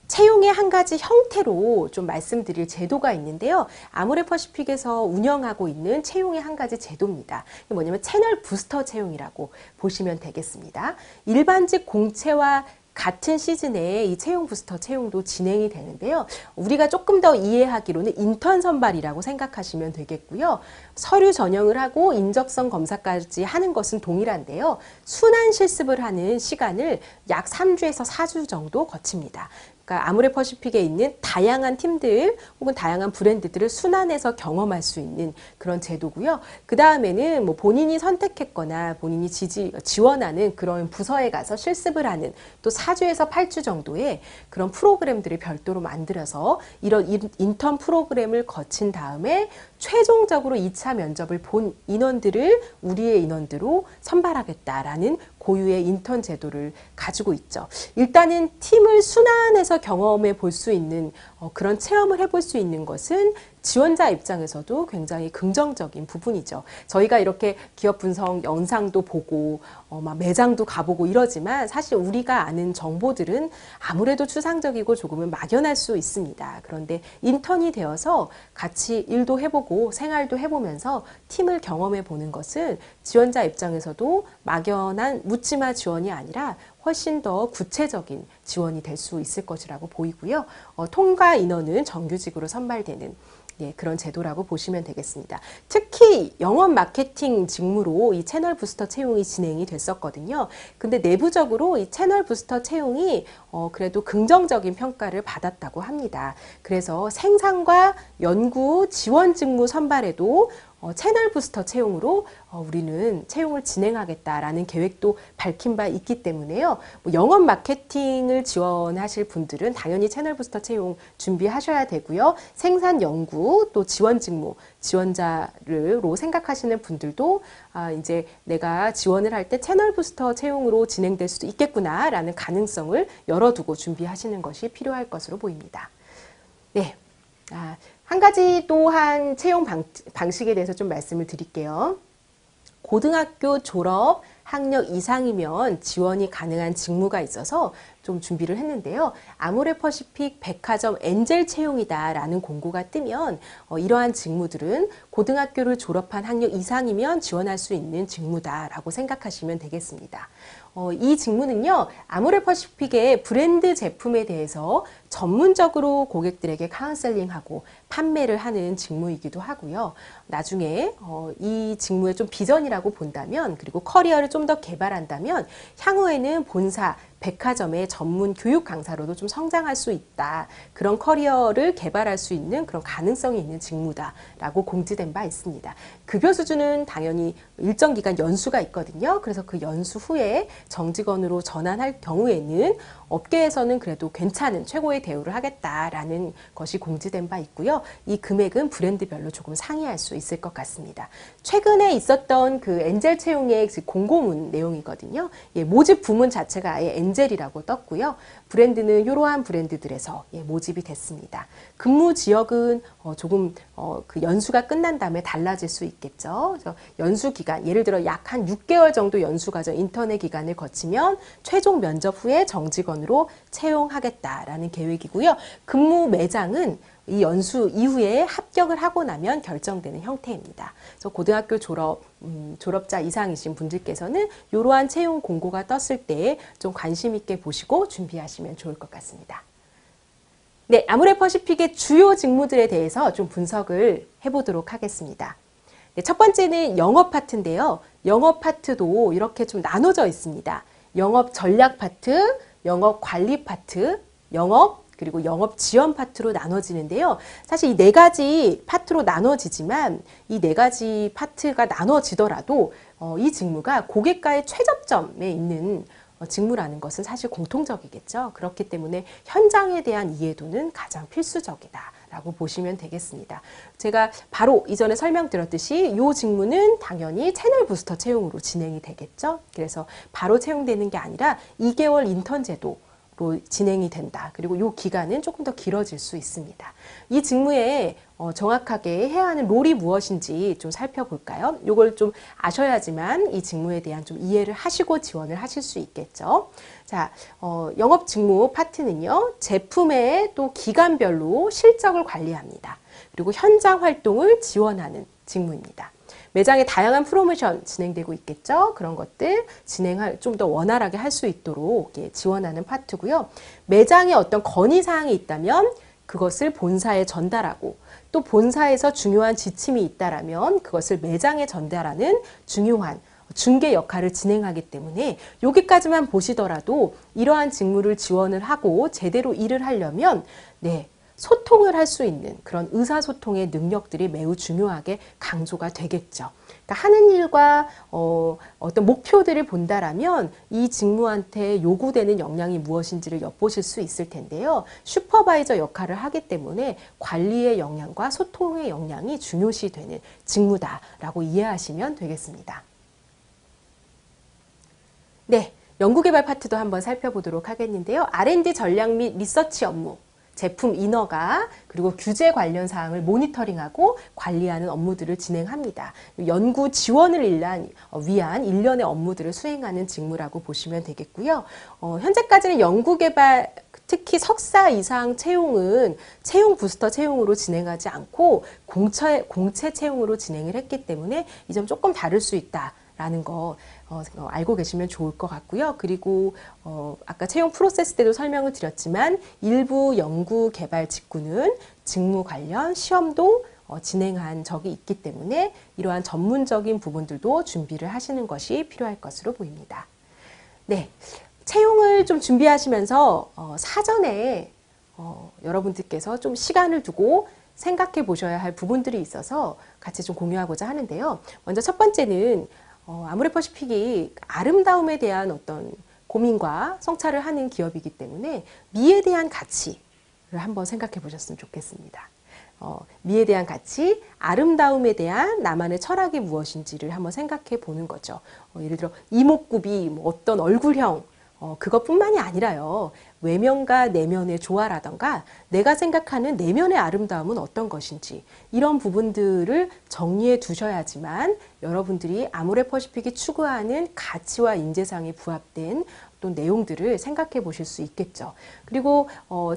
채용의 한 가지 형태로 좀 말씀드릴 제도가 있는데요. 아모레퍼시픽에서 운영하고 있는 채용의 한 가지 제도입니다. 이게 뭐냐면 채널 부스터 채용이라고 보시면 되겠습니다. 일반직 공채와 같은 시즌에 이 채용 부스터 채용도 진행이 되는데요. 우리가 조금 더 이해하기로는 인턴 선발이라고 생각하시면 되겠고요. 서류 전형을 하고 인적성 검사까지 하는 것은 동일한데요. 순환 실습을 하는 시간을 약 3주에서 4주 정도 거칩니다. 그러니까 아모레퍼시픽에 있는 다양한 팀들 혹은 다양한 브랜드들을 순환해서 경험할 수 있는 그런 제도고요. 그 다음에는 뭐 본인이 선택했거나 본인이 지원하는 그런 부서에 가서 실습을 하는 또 4주에서 8주 정도의 그런 프로그램들을 별도로 만들어서 이런 인턴 프로그램을 거친 다음에 최종적으로 2차 면접을 본 인원들을 우리의 인원들로 선발하겠다라는 고유의 인턴 제도를 가지고 있죠. 일단은 팀을 순환해서 경험해 볼 수 있는 그런 체험을 해볼 수 있는 것은 지원자 입장에서도 굉장히 긍정적인 부분이죠. 저희가 이렇게 기업 분석 영상도 보고 막 매장도 가보고 이러지만 사실 우리가 아는 정보들은 아무래도 추상적이고 조금은 막연할 수 있습니다. 그런데 인턴이 되어서 같이 일도 해보고 생활도 해보면서 팀을 경험해 보는 것은 지원자 입장에서도 막연한 묻지마 지원이 아니라 훨씬 더 구체적인 지원이 될 수 있을 것이라고 보이고요. 통과 인원은 정규직으로 선발되는 그런 제도라고 보시면 되겠습니다. 특히 영업 마케팅 직무로 이 채널 부스터 채용이 진행이 됐었거든요. 근데 내부적으로 이 채널 부스터 채용이 그래도 긍정적인 평가를 받았다고 합니다. 그래서 생산과 연구 지원 직무 선발에도 채널 부스터 채용으로 우리는 채용을 진행하겠다라는 계획도 밝힌 바 있기 때문에요. 뭐 영업 마케팅을 지원하실 분들은 당연히 채널 부스터 채용 준비하셔야 되고요. 생산 연구 또 지원 직무 지원자로 생각하시는 분들도 이제 내가 지원을 할 때 채널 부스터 채용으로 진행될 수도 있겠구나라는 가능성을 열어두고 준비하시는 것이 필요할 것으로 보입니다. 네. 한 가지 또한 채용 방식에 대해서 좀 말씀을 드릴게요. 고등학교 졸업 학력 이상이면 지원이 가능한 직무가 있어서 좀 준비를 했는데요. 아모레퍼시픽 백화점 엔젤 채용이다라는 공고가 뜨면 이러한 직무들은 고등학교를 졸업한 학력 이상이면 지원할 수 있는 직무다라고 생각하시면 되겠습니다. 이 직무는요, 아모레퍼시픽의 브랜드 제품에 대해서 전문적으로 고객들에게 카운셀링하고 판매를 하는 직무이기도 하고요. 나중에 이 직무의 좀 비전이라고 본다면, 그리고 커리어를 좀 더 개발한다면 향후에는 본사 백화점의 전문 교육 강사로도 좀 성장할 수 있다. 그런 커리어를 개발할 수 있는 그런 가능성이 있는 직무다라고 공지된 바 있습니다. 급여 수준은 당연히 일정 기간 연수가 있거든요. 그래서 그 연수 후에 정직원으로 전환할 경우에는 업계에서는 그래도 괜찮은 최고의 대우를 하겠다라는 것이 공지된 바 있고요. 이 금액은 브랜드별로 조금 상이할 수 있을 것 같습니다. 최근에 있었던 그 엔젤 채용의 공고문 내용이거든요. 모집 부문 자체가 아예 엔젤이라고 떴고요. 브랜드는 이러한 브랜드들에서 모집이 됐습니다. 근무 지역은 조금 그 연수가 끝난 다음에 달라질 수 있겠죠. 그래서 연수 기간, 예를 들어 약 한 6개월 정도 연수 과정 인턴의 기간을 거치면 최종 면접 후에 정직원으로 채용하겠다라는 계획이고요. 근무 매장은 이 연수 이후에 합격을 하고 나면 결정되는 형태입니다. 그래서 고등학교 졸업자 이상이신 분들께서는 이러한 채용 공고가 떴을 때 좀 관심 있게 보시고 준비하시면 좋을 것 같습니다. 네, 아모레퍼시픽의 주요 직무들에 대해서 좀 분석을 해보도록 하겠습니다. 네, 첫 번째는 영업 파트인데요. 영업 파트도 이렇게 좀 나눠져 있습니다. 영업 전략 파트, 영업 관리 파트, 그리고 영업 지원 파트로 나눠지는데요. 사실 이 네 가지 파트로 나눠지지만 이 네 가지 파트가 나눠지더라도 이 직무가 고객과의 최접점에 있는 직무라는 것은 사실 공통적이겠죠. 그렇기 때문에 현장에 대한 이해도는 가장 필수적이다 라고 보시면 되겠습니다. 제가 바로 이전에 설명드렸듯이 이 직무는 당연히 채널 부스터 채용으로 진행이 되겠죠. 그래서 바로 채용되는 게 아니라 2개월 인턴 제도로 진행이 된다. 그리고 이 기간은 조금 더 길어질 수 있습니다. 이 직무에 정확하게 해야 하는 롤이 무엇인지 좀 살펴볼까요? 이걸 좀 아셔야지만 이 직무에 대한 좀 이해를 하시고 지원을 하실 수 있겠죠. 자, 영업 직무 파트는요, 제품의 또 기간별로 실적을 관리합니다. 그리고 현장 활동을 지원하는 직무입니다. 매장에 다양한 프로모션 진행되고 있겠죠. 그런 것들 진행할 좀 더 원활하게 할 수 있도록 지원하는 파트고요. 매장에 어떤 건의사항이 있다면 그것을 본사에 전달하고 또 본사에서 중요한 지침이 있다라면 그것을 매장에 전달하는 중요한 중개 역할을 진행하기 때문에 여기까지만 보시더라도 이러한 직무를 지원을 하고 제대로 일을 하려면 소통을 할 수 있는 그런 의사소통의 능력들이 매우 중요하게 강조가 되겠죠. 그러니까 하는 일과 어떤 목표들을 본다라면 이 직무한테 요구되는 역량이 무엇인지를 엿보실 수 있을 텐데요. 슈퍼바이저 역할을 하기 때문에 관리의 역량과 소통의 역량이 중요시되는 직무다라고 이해하시면 되겠습니다. 네, 연구개발 파트도 한번 살펴보도록 하겠는데요. R&D 전략 및 리서치 업무. 제품 인허가 그리고 규제 관련 사항을 모니터링하고 관리하는 업무들을 진행합니다. 연구 지원을 위한 일련의 업무들을 수행하는 직무라고 보시면 되겠고요. 현재까지는 연구개발 특히 석사 이상 채용은 채용 부스터 채용으로 진행하지 않고 공채 채용으로 진행을 했기 때문에 이 점 조금 다를 수 있다라는 거 알고 계시면 좋을 것 같고요. 그리고 아까 채용 프로세스 때도 설명을 드렸지만 일부 연구 개발 직구는 직무 관련 시험도 진행한 적이 있기 때문에 이러한 전문적인 부분들도 준비를 하시는 것이 필요할 것으로 보입니다. 네, 채용을 좀 준비하시면서 사전에 여러분들께서 좀 시간을 두고 생각해 보셔야 할 부분들이 있어서 같이 좀 공유하고자 하는데요. 먼저 첫 번째는 아모레퍼시픽이 아름다움에 대한 어떤 고민과 성찰을 하는 기업이기 때문에 미에 대한 가치를 한번 생각해 보셨으면 좋겠습니다. 미에 대한 가치, 아름다움에 대한 나만의 철학이 무엇인지를 한번 생각해 보는 거죠. 예를 들어 이목구비, 어떤 얼굴형, 그것뿐만이 아니라요. 외면과 내면의 조화라던가 내가 생각하는 내면의 아름다움은 어떤 것인지 이런 부분들을 정리해 두셔야지만 여러분들이 아모레퍼시픽이 추구하는 가치와 인재상에 부합된 또 내용들을 생각해 보실 수 있겠죠. 그리고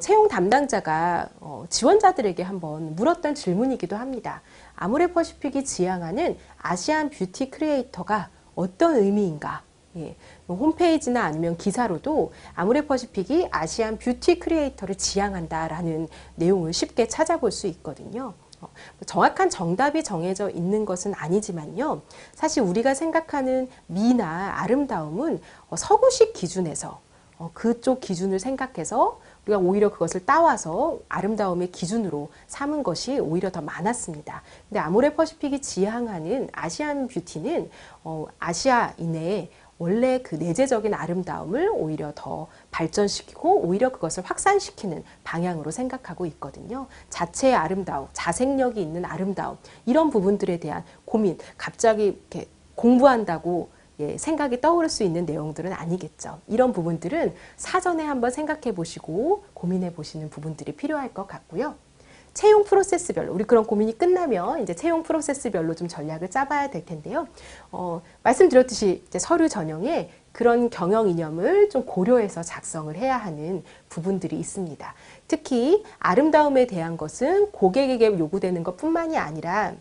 채용 담당자가 지원자들에게 한번 물었던 질문이기도 합니다. 아모레퍼시픽이 지향하는 아시안 뷰티 크리에이터가 어떤 의미인가? 예, 홈페이지나 아니면 기사로도 아모레퍼시픽이 아시안 뷰티 크리에이터를 지향한다라는 내용을 쉽게 찾아볼 수 있거든요. 정확한 정답이 정해져 있는 것은 아니지만요. 사실 우리가 생각하는 미나 아름다움은 서구식 기준에서 그쪽 기준을 생각해서 우리가 오히려 그것을 따와서 아름다움의 기준으로 삼은 것이 오히려 더 많았습니다. 근데 아모레퍼시픽이 지향하는 아시안 뷰티는 아시아 이내에 원래 그 내재적인 아름다움을 오히려 더 발전시키고 오히려 그것을 확산시키는 방향으로 생각하고 있거든요. 자체의 아름다움, 자생력이 있는 아름다움 이런 부분들에 대한 고민, 갑자기 이렇게 공부한다고 생각이 떠오를 수 있는 내용들은 아니겠죠. 이런 부분들은 사전에 한번 생각해 보시고 고민해 보시는 부분들이 필요할 것 같고요. 채용 프로세스별로 우리 그런 고민이 끝나면 이제 채용 프로세스별로 좀 전략을 짜봐야 될 텐데요. 말씀드렸듯이 이제 서류 전형에 그런 경영 이념을 좀 고려해서 작성을 해야 하는 부분들이 있습니다. 특히 아름다움에 대한 것은 고객에게 요구되는 것뿐만이 아니라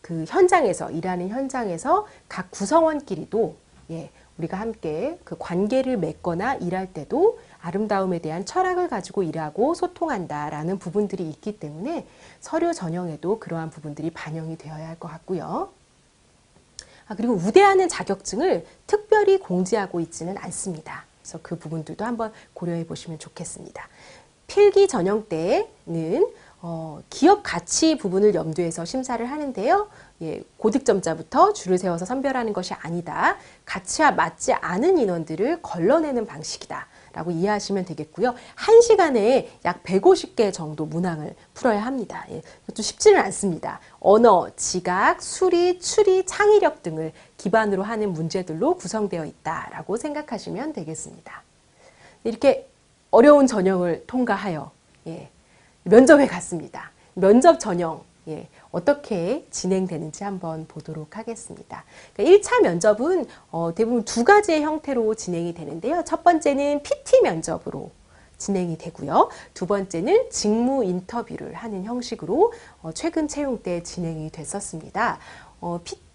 그 현장에서 일하는 현장에서 각 구성원끼리도 우리가 함께 그 관계를 맺거나 일할 때도 아름다움에 대한 철학을 가지고 일하고 소통한다라는 부분들이 있기 때문에 서류 전형에도 그러한 부분들이 반영이 되어야 할 것 같고요. 그리고 우대하는 자격증을 특별히 공지하고 있지는 않습니다. 그래서 그 부분들도 한번 고려해 보시면 좋겠습니다. 필기 전형 때는 기업 가치 부분을 염두에서 심사를 하는데요. 고득점자부터 줄을 세워서 선별하는 것이 아니다. 가치와 맞지 않은 인원들을 걸러내는 방식이다. 라고 이해하시면 되겠고요. 1시간에 약 150개 정도 문항을 풀어야 합니다. 예, 그것도 쉽지는 않습니다. 언어, 지각, 수리, 추리, 창의력 등을 기반으로 하는 문제들로 구성되어 있다라고 생각하시면 되겠습니다. 이렇게 어려운 전형을 통과하여 예, 면접에 갔습니다. 면접 전형 예, 어떻게 진행되는지 한번 보도록 하겠습니다. 그러니까 1차 면접은 대부분 두 가지의 형태로 진행이 되는데요. 첫 번째는 PT 면접으로 진행이 되고요. 두 번째는 직무 인터뷰를 하는 형식으로 최근 채용 때 진행이 됐었습니다.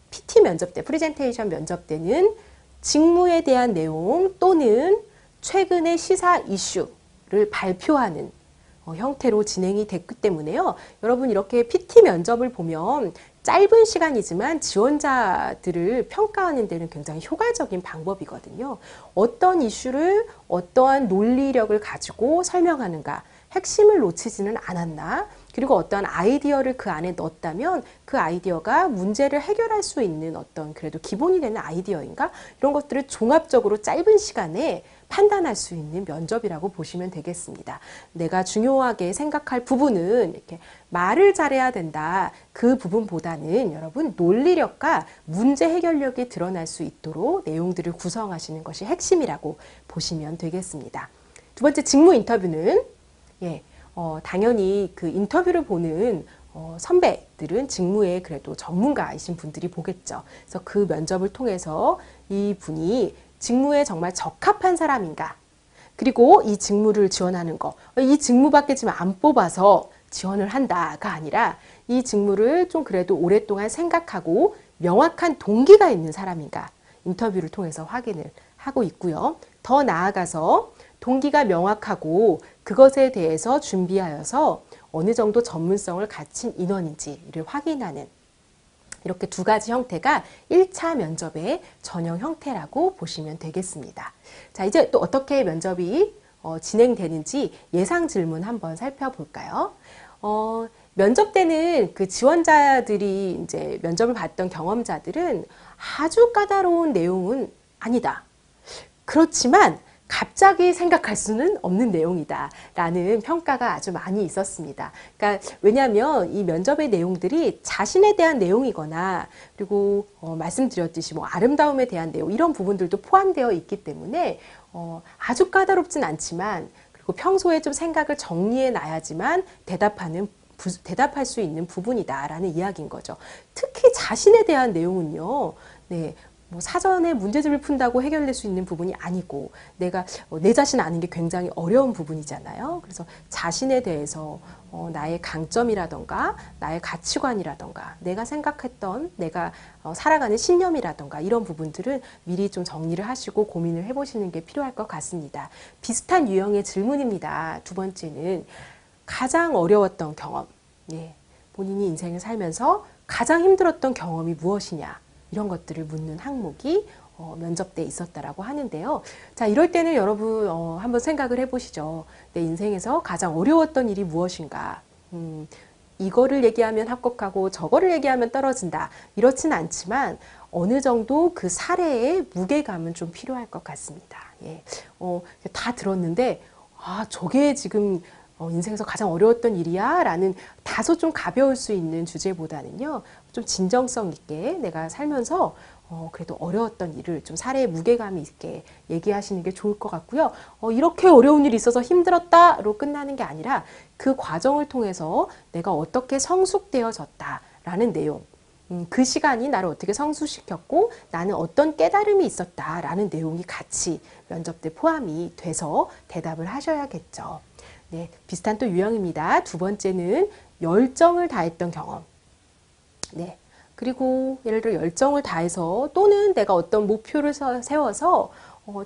PT 면접 때, 프레젠테이션 면접 때는 직무에 대한 내용 또는 최근의 시사 이슈를 발표하는 형태로 진행이 됐기 때문에요. 여러분 이렇게 PT 면접을 보면 짧은 시간이지만 지원자들을 평가하는 데는 굉장히 효과적인 방법이거든요. 어떤 이슈를 어떠한 논리력을 가지고 설명하는가, 핵심을 놓치지는 않았나, 그리고 어떠한 아이디어를 그 안에 넣었다면 그 아이디어가 문제를 해결할 수 있는 어떤 그래도 기본이 되는 아이디어인가, 이런 것들을 종합적으로 짧은 시간에 판단할 수 있는 면접이라고 보시면 되겠습니다. 내가 중요하게 생각할 부분은 이렇게 말을 잘해야 된다. 그 부분보다는 여러분 논리력과 문제 해결력이 드러날 수 있도록 내용들을 구성하시는 것이 핵심이라고 보시면 되겠습니다. 두 번째 직무 인터뷰는 당연히 그 인터뷰를 보는 선배들은 직무에 그래도 전문가이신 분들이 보겠죠. 그래서 그 면접을 통해서 이 분이 직무에 정말 적합한 사람인가, 그리고 이 직무를 지원하는 거, 이 직무밖에 지금 안 뽑아서 지원을 한다가 아니라 이 직무를 좀 그래도 오랫동안 생각하고 명확한 동기가 있는 사람인가 인터뷰를 통해서 확인을 하고 있고요. 더 나아가서 동기가 명확하고 그것에 대해서 준비하여서 어느 정도 전문성을 갖춘 인원인지를 확인하는 이렇게 두 가지 형태가 1차 면접의 전형 형태라고 보시면 되겠습니다. 자, 이제 또 어떻게 면접이 진행되는지 예상 질문 한번 살펴볼까요? 면접 때는 그 지원자들이 이제 면접을 봤던 경험자들은 아주 까다로운 내용은 아니다. 그렇지만 갑자기 생각할 수는 없는 내용이다 라는 평가가 아주 많이 있었습니다. 그러니까 왜냐하면 이 면접의 내용들이 자신에 대한 내용이거나 그리고 말씀드렸듯이 뭐 아름다움에 대한 내용 이런 부분들도 포함되어 있기 때문에 아주 까다롭진 않지만 그리고 평소에 좀 생각을 정리해 놔야지만 대답할 수 있는 부분이다라는 이야기인 거죠. 특히 자신에 대한 내용은요. 네. 뭐 사전에 문제집을 푼다고 해결될 수 있는 부분이 아니고 내가 내 자신 아는 게 굉장히 어려운 부분이잖아요. 그래서 자신에 대해서 나의 강점이라던가 나의 가치관이라던가 내가 생각했던 내가 살아가는 신념이라던가 이런 부분들은 미리 좀 정리를 하시고 고민을 해보시는 게 필요할 것 같습니다. 비슷한 유형의 질문입니다. 두 번째는 가장 어려웠던 경험, 본인이 인생을 살면서 가장 힘들었던 경험이 무엇이냐 이런 것들을 묻는 항목이 면접 때 있었다라고 하는데요. 자, 이럴 때는 여러분 한번 생각을 해보시죠. 내 인생에서 가장 어려웠던 일이 무엇인가? 이거를 얘기하면 합격하고 저거를 얘기하면 떨어진다. 이렇진 않지만 어느 정도 그 사례의 무게감은 좀 필요할 것 같습니다. 다 들었는데 저게 지금 인생에서 가장 어려웠던 일이야 라는 다소 좀 가벼울 수 있는 주제보다는요. 좀 진정성 있게 내가 살면서 그래도 어려웠던 일을 좀 사례의 무게감이 있게 얘기하시는 게 좋을 것 같고요. 이렇게 어려운 일이 있어서 힘들었다로 끝나는 게 아니라 그 과정을 통해서 내가 어떻게 성숙되어졌다라는 내용, 그 시간이 나를 어떻게 성숙시켰고 나는 어떤 깨달음이 있었다라는 내용이 같이 면접 때 포함이 돼서 대답을 하셔야겠죠. 네, 비슷한 또 유형입니다. 두 번째는 열정을 다했던 경험. 네, 그리고 예를 들어 열정을 다해서 또는 내가 어떤 목표를 세워서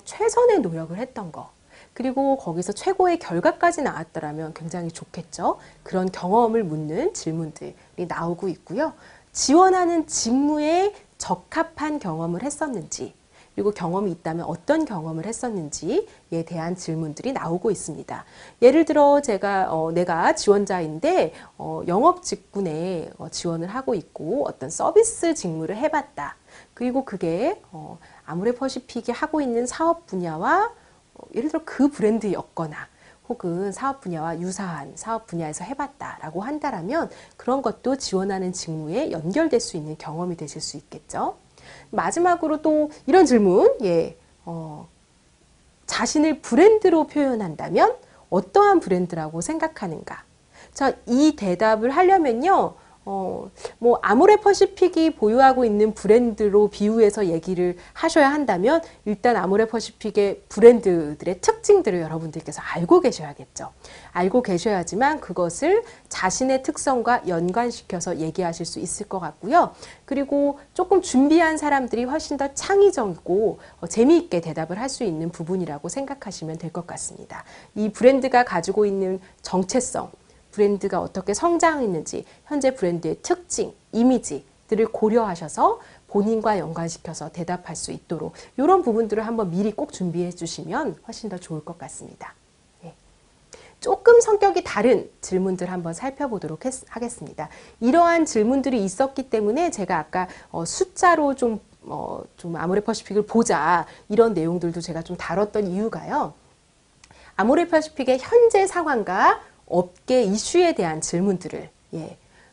최선의 노력을 했던 거. 그리고 거기서 최고의 결과까지 나왔더라면 굉장히 좋겠죠. 그런 경험을 묻는 질문들이 나오고 있고요. 지원하는 직무에 적합한 경험을 했었는지 그리고 경험이 있다면 어떤 경험을 했었는지에 대한 질문들이 나오고 있습니다. 예를 들어 내가 지원자인데 영업 직군에 지원을 하고 있고 어떤 서비스 직무를 해봤다. 그리고 그게 아모레 퍼시픽이 하고 있는 사업 분야와 예를 들어 그 브랜드였거나 혹은 사업 분야와 유사한 사업 분야에서 해봤다라고 한다라면 그런 것도 지원하는 직무에 연결될 수 있는 경험이 되실 수 있겠죠. 마지막으로 또 이런 질문, 자신을 브랜드로 표현한다면 어떠한 브랜드라고 생각하는가? 자, 이 대답을 하려면요, 뭐 아모레퍼시픽이 보유하고 있는 브랜드로 비유해서 얘기를 하셔야 한다면 일단 아모레퍼시픽의 브랜드들의 특징들을 여러분들께서 알고 계셔야겠죠. 알고 계셔야지만 그것을 자신의 특성과 연관시켜서 얘기하실 수 있을 것 같고요. 그리고 조금 준비한 사람들이 훨씬 더 창의적이고 재미있게 대답을 할 수 있는 부분이라고 생각하시면 될 것 같습니다. 이 브랜드가 가지고 있는 정체성, 브랜드가 어떻게 성장했는지, 현재 브랜드의 특징, 이미지들을 고려하셔서 본인과 연관시켜서 대답할 수 있도록 이런 부분들을 한번 미리 꼭 준비해 주시면 훨씬 더 좋을 것 같습니다. 조금 성격이 다른 질문들 한번 살펴보도록 하겠습니다. 이러한 질문들이 있었기 때문에 제가 아까 숫자로 좀 아모레퍼시픽을 보자 이런 내용들도 제가 좀 다뤘던 이유가요. 아모레퍼시픽의 현재 상황과 업계 이슈에 대한 질문들을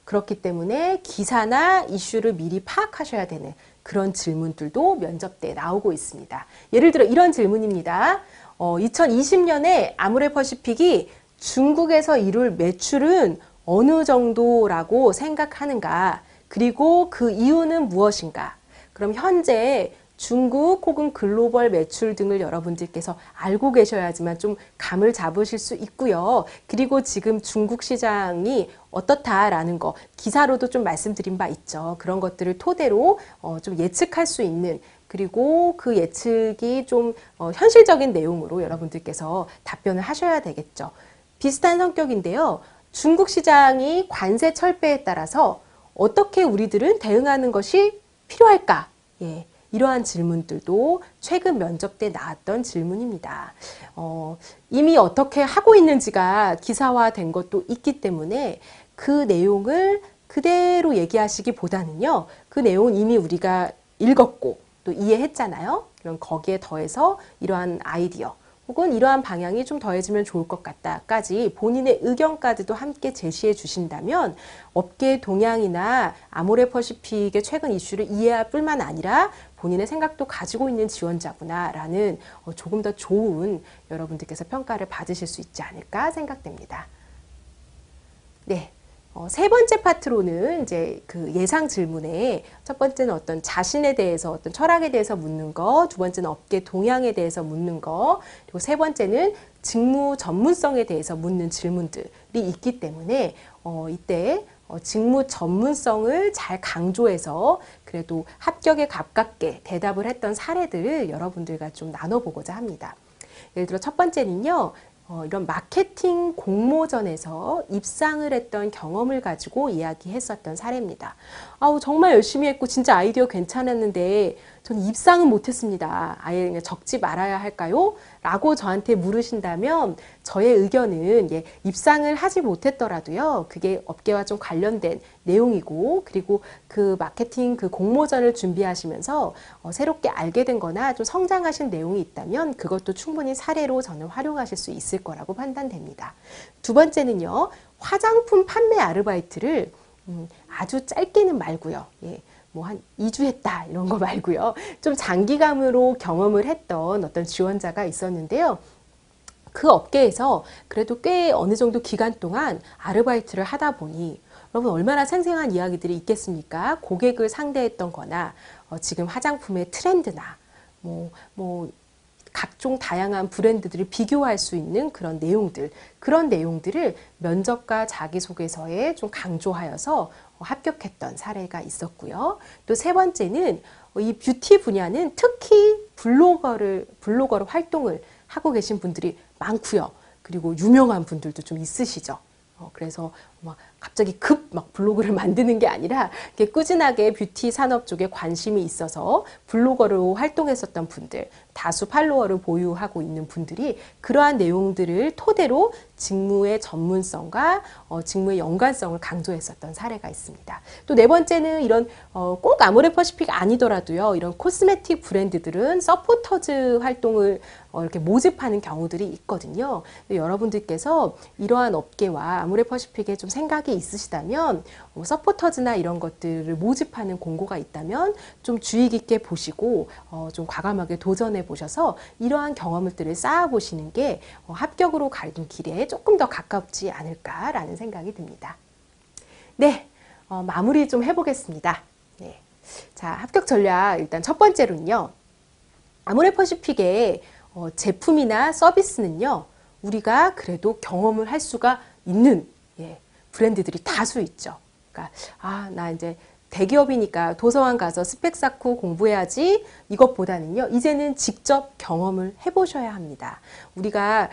그렇기 때문에 기사나 이슈를 미리 파악하셔야 되는 그런 질문들도 면접 때 나오고 있습니다. 예를 들어 이런 질문입니다. 2020년에 아모레퍼시픽이 중국에서 이룰 매출은 어느 정도라고 생각하는가? 그리고 그 이유는 무엇인가? 그럼 현재 중국 혹은 글로벌 매출 등을 여러분들께서 알고 계셔야지만 좀 감을 잡으실 수 있고요. 그리고 지금 중국 시장이 어떻다라는 거 기사로도 좀 말씀드린 바 있죠. 그런 것들을 토대로 좀 예측할 수 있는 그리고 그 예측이 좀 현실적인 내용으로 여러분들께서 답변을 하셔야 되겠죠. 비슷한 성격인데요. 중국 시장이 관세 철폐에 따라서 어떻게 우리들은 대응하는 것이 필요할까? 이러한 질문들도 최근 면접 때 나왔던 질문입니다. 이미 어떻게 하고 있는지가 기사화된 것도 있기 때문에 그 내용을 그대로 얘기하시기보다는요. 그 내용은 이미 우리가 읽었고 또 이해했잖아요. 그럼 거기에 더해서 이러한 아이디어 혹은 이러한 방향이 좀 더해지면 좋을 것 같다까지 본인의 의견까지도 함께 제시해 주신다면 업계 동향이나 아모레퍼시픽의 최근 이슈를 이해할 뿐만 아니라 본인의 생각도 가지고 있는 지원자구나라는 조금 더 좋은 여러분들께서 평가를 받으실 수 있지 않을까 생각됩니다. 네. 세 번째 파트로는 이제 그 예상 질문에 첫 번째는 어떤 자신에 대해서 어떤 철학에 대해서 묻는 거, 두 번째는 업계 동향에 대해서 묻는 거, 그리고 세 번째는 직무 전문성에 대해서 묻는 질문들이 있기 때문에 이때 직무 전문성을 잘 강조해서 그래도 합격에 가깝게 대답을 했던 사례들을 여러분들과 좀 나눠보고자 합니다. 예를 들어 첫 번째는요. 이런 마케팅 공모전에서 입상을 했던 경험을 가지고 이야기했었던 사례입니다. 정말 열심히 했고 진짜 아이디어 괜찮았는데 전 입상은 못했습니다. 아예 그냥 적지 말아야 할까요? 라고 저한테 물으신다면 저의 의견은 입상을 하지 못했더라도요. 그게 업계와 좀 관련된 내용이고 그리고 그 마케팅 그 공모전을 준비하시면서 새롭게 알게 된 거나 좀 성장하신 내용이 있다면 그것도 충분히 사례로 저는 활용하실 수 있을 거라고 판단됩니다. 두 번째는요. 화장품 판매 아르바이트를 아주 짧게는 말고요. 뭐 한 2주 했다 이런 거 말고요. 좀 장기감으로 경험을 했던 어떤 지원자가 있었는데요. 그 업계에서 그래도 꽤 어느 정도 기간 동안 아르바이트를 하다 보니 여러분 얼마나 생생한 이야기들이 있겠습니까? 고객을 상대했던 거나 지금 화장품의 트렌드나 뭐 각종 다양한 브랜드들을 비교할 수 있는 그런 내용들을 면접과 자기소개서에 좀 강조하여서 합격했던 사례가 있었고요. 또 세 번째는 이 뷰티 분야는 특히 블로거로 활동을 하고 계신 분들이 많고요. 그리고 유명한 분들도 좀 있으시죠. 그래서 막 갑자기 막 블로그를 만드는 게 아니라 이렇게 꾸준하게 뷰티 산업 쪽에 관심이 있어서 블로거로 활동했었던 분들, 다수 팔로워를 보유하고 있는 분들이 그러한 내용들을 토대로 직무의 전문성과 직무의 연관성을 강조했었던 사례가 있습니다. 또 네 번째는 이런 꼭 아모레퍼시픽 아니더라도요. 이런 코스메틱 브랜드들은 서포터즈 활동을 이렇게 모집하는 경우들이 있거든요. 여러분들께서 이러한 업계와 아모레퍼시픽에 좀 생각이 있으시다면 서포터즈나 이런 것들을 모집하는 공고가 있다면 좀 주의 깊게 보시고 좀 과감하게 도전해 보셔서 이러한 경험들을 쌓아 보시는 게 합격으로 가는 길에 조금 더 가깝지 않을까라는 생각이 듭니다. 네, 마무리 좀 해보겠습니다. 네. 자, 합격 전략 일단 첫 번째로는요. 아모레퍼시픽의 제품이나 서비스는요. 우리가 그래도 경험을 할 수가 있는 브랜드들이 다수 있죠. 그러니까 나 이제 대기업이니까 도서관 가서 스펙 쌓고 공부해야지 이것보다는요. 이제는 직접 경험을 해보셔야 합니다. 우리가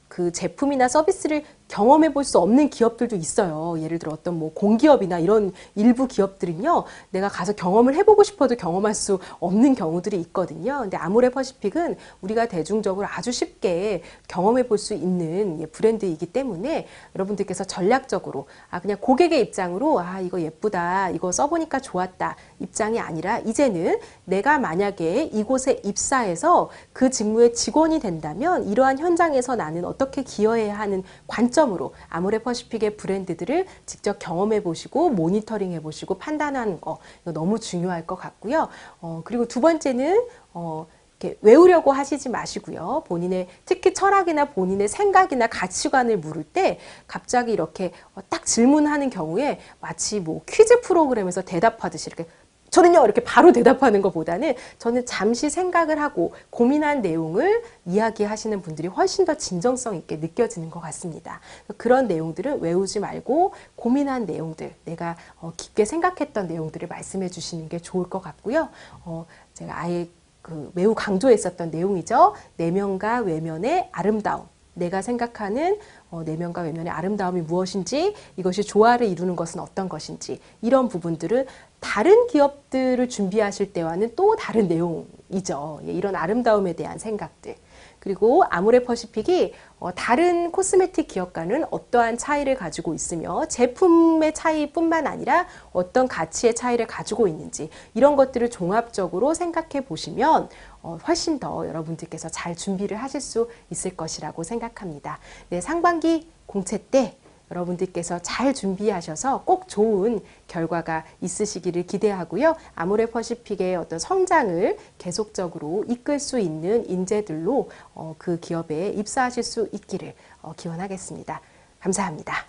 그 제품이나 서비스를 경험해 볼 수 없는 기업들도 있어요. 예를 들어 어떤 뭐 공기업이나 이런 일부 기업들은요. 내가 가서 경험을 해보고 싶어도 경험할 수 없는 경우들이 있거든요. 근데 아모레퍼시픽은 우리가 대중적으로 아주 쉽게 경험해 볼 수 있는 브랜드이기 때문에 여러분들께서 전략적으로 그냥 고객의 입장으로 이거 예쁘다, 이거 써보니까 좋았다 입장이 아니라 이제는 내가 만약에 이곳에 입사해서 그 직무의 직원이 된다면 이러한 현장에서 나는 어떻게 기여해야 하는 관점으로 아모레퍼시픽의 브랜드들을 직접 경험해 보시고 모니터링 해 보시고 판단하는 거 이거 너무 중요할 것 같고요. 그리고 두 번째는 이렇게 외우려고 하시지 마시고요. 본인의 특히 철학이나 본인의 생각이나 가치관을 물을 때 갑자기 이렇게 딱 질문하는 경우에 마치 뭐 퀴즈 프로그램에서 대답하듯이 이렇게 저는요 이렇게 바로 대답하는 것보다는 저는 잠시 생각을 하고 고민한 내용을 이야기하시는 분들이 훨씬 더 진정성 있게 느껴지는 것 같습니다. 그런 내용들을 외우지 말고 고민한 내용들, 내가 깊게 생각했던 내용들을 말씀해 주시는 게 좋을 것 같고요. 제가 아예 매우 강조했었던 내용이죠. 내면과 외면의 아름다움. 내가 생각하는 내면과 외면의 아름다움이 무엇인지, 이것이 조화를 이루는 것은 어떤 것인지, 이런 부분들은 다른 기업들을 준비하실 때와는 또 다른 내용이죠. 이런 아름다움에 대한 생각들. 그리고 아모레퍼시픽이 다른 코스메틱 기업과는 어떠한 차이를 가지고 있으며 제품의 차이뿐만 아니라 어떤 가치의 차이를 가지고 있는지 이런 것들을 종합적으로 생각해 보시면 훨씬 더 여러분들께서 잘 준비를 하실 수 있을 것이라고 생각합니다. 네, 상반기 공채 때 여러분들께서 잘 준비하셔서 꼭 좋은 결과가 있으시기를 기대하고요. 아모레퍼시픽의 어떤 성장을 계속적으로 이끌 수 있는 인재들로 그 기업에 입사하실 수 있기를 기원하겠습니다. 감사합니다.